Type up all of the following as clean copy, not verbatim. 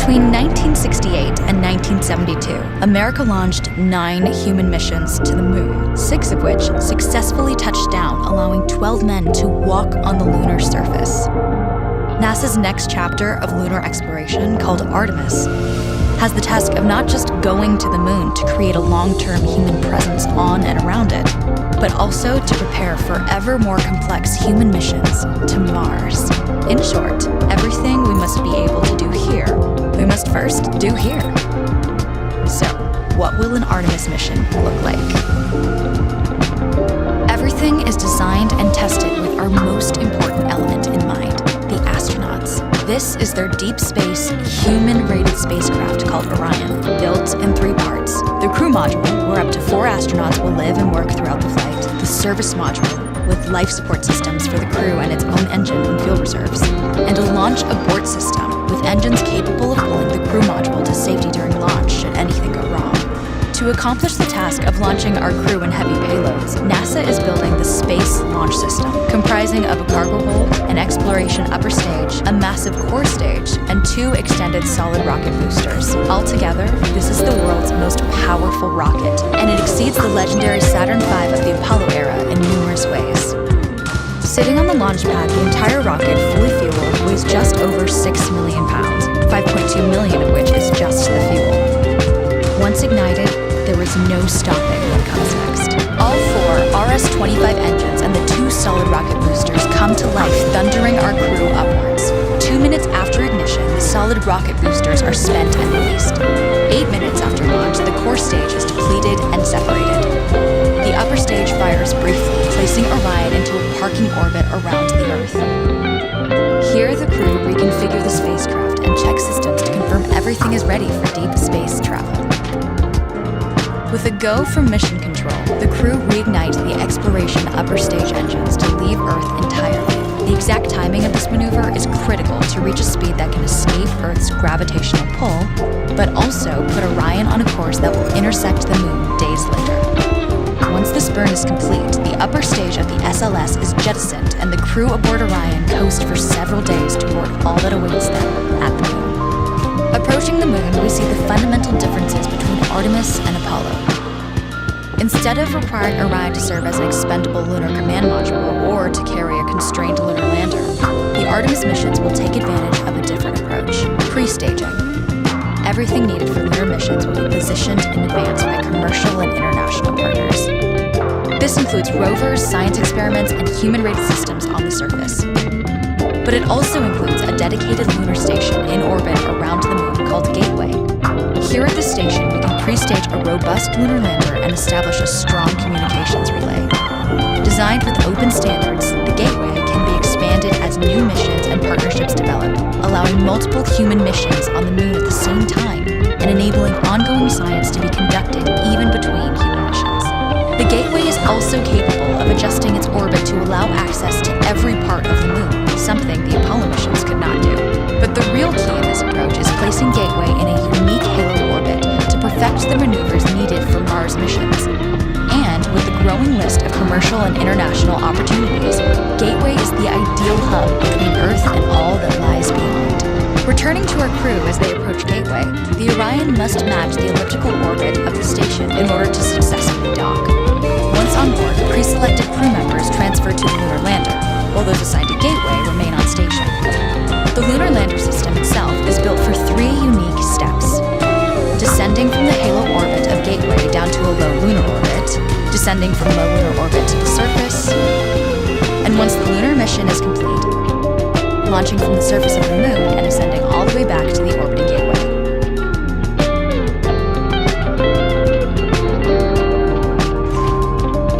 Between 1968 and 1972, America launched 9 human missions to the moon, 6 of which successfully touched down, allowing 12 men to walk on the lunar surface. NASA's next chapter of lunar exploration, called Artemis, has the task of not just going to the moon to create a long-term human presence on and around it, but also to prepare for ever more complex human missions to Mars. In short, everything we must be able to do here, we must first do here. So, what will an Artemis mission look like? Everything is designed and tested with our most important element in mind, the astronauts. This is their deep space, human-rated spacecraft called Orion, built in 3 parts. The crew module, where up to 4 astronauts will live and work throughout the flight. The service module, with life support systems for the crew and its own engine and fuel reserves. And a launch abort system, with engines capable of pulling the crew module to safety during launch should anything go wrong. To accomplish the task of launching our crew and heavy payloads, NASA is building the Space Launch System, comprising of a cargo hold, an exploration upper stage, a massive core stage, and 2 extended solid rocket boosters. Altogether, this is the world's most powerful rocket, and it exceeds the legendary Saturn V of the Apollo era in numerous ways. Sitting on the launch pad, the entire rocket, fully fueled, weighs just over 6 million pounds, 5.2 million of which is just the fuel. Once ignited, there is no stopping what comes next. All 4 RS-25 engines and the 2 solid rocket boosters come to life, thundering our crew upwards. 2 minutes after ignition, the solid rocket boosters are spent and released. 8 minutes after launch, the core stage is depleted and separated. The upper stage fires briefly, placing Orion into a parking orbit around the Earth. Here, the crew reconfigure the spacecraft and check systems to confirm everything is ready for deep space travel. With a go from mission control, the crew reignite the exploration upper stage engines to leave Earth entirely. The exact timing of this maneuver is critical to reach a speed that can escape Earth's gravitational pull, but also put Orion on a course that will intersect the moon days later. Once this burn is complete, the upper stage of the SLS is jettisoned and the crew aboard Orion coast for several days toward all that awaits them at the moon. Approaching the moon, we see the fundamental differences between Artemis and Apollo. Instead of requiring Orion to serve as an expendable lunar command module or to carry a constrained lunar lander, the Artemis missions will take advantage of a different approach: pre-staging. Everything needed for lunar missions will be positioned in advance by commercial and international partners. This includes rovers, science experiments, and human-rated systems on the surface. But it also includes a dedicated lunar station in orbit around the moon called Gateway. Here at this station, we can pre-stage a robust lunar lander and establish a strong communications relay. Designed with open standards, the Gateway can be expanded as new missions and partnerships develop, allowing multiple human missions on the moon at the same time and enabling ongoing science to be conducted even between human missions. The Gateway is also capable of adjusting its orbit to allow access to every part of the moon, something the Apollo missions could not do. But the real key in this approach is placing Gateway in a unique halo orbit to perfect the maneuvers needed for Mars missions. And with the growing list of commercial and international opportunities, Gateway is the ideal hub between Earth and all that lies beyond. Returning to our crew as they approach Gateway, the Orion must match the elliptical orbit of the station in order to successfully dock. Once on board, pre-selected crew members transfer to the lunar lander, while those assigned to Gateway remain on station. The lunar lander system itself is built for 3 unique steps: descending from the halo orbit of Gateway down to a low lunar orbit, descending from low lunar orbit to the surface, and once the lunar mission is complete, launching from the surface of the moon and ascending all the way back to the orbiting Gateway.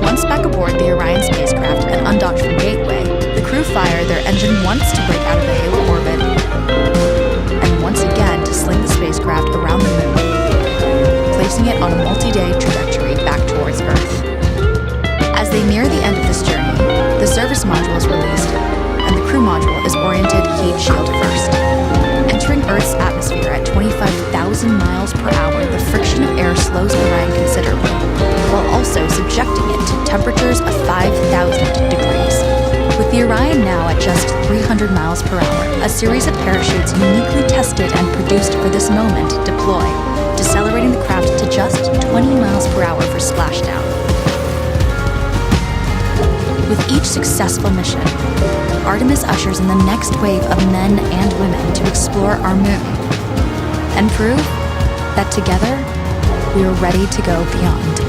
Once back aboard the Orion spacecraft and undocked from Gateway, the crew fire their engine once to break out of the halo orbit, and once again to sling the spacecraft around the moon, placing it on a multi-day trajectory back towards Earth. As they near the end of this journey, the service module is released, and the crew module is oriented heat shield first. Entering Earth's atmosphere at 25,000 miles per hour, the friction of air slows Orion considerably, while also subjecting it to temperatures of 5,000 degrees. With the Orion now at just 300 miles per hour, a series of parachutes uniquely tested and produced produced for this moment deploy, decelerating the craft to just 20 miles per hour for splashdown. With each successful mission, Artemis ushers in the next wave of men and women to explore our moon and prove that together we are ready to go beyond.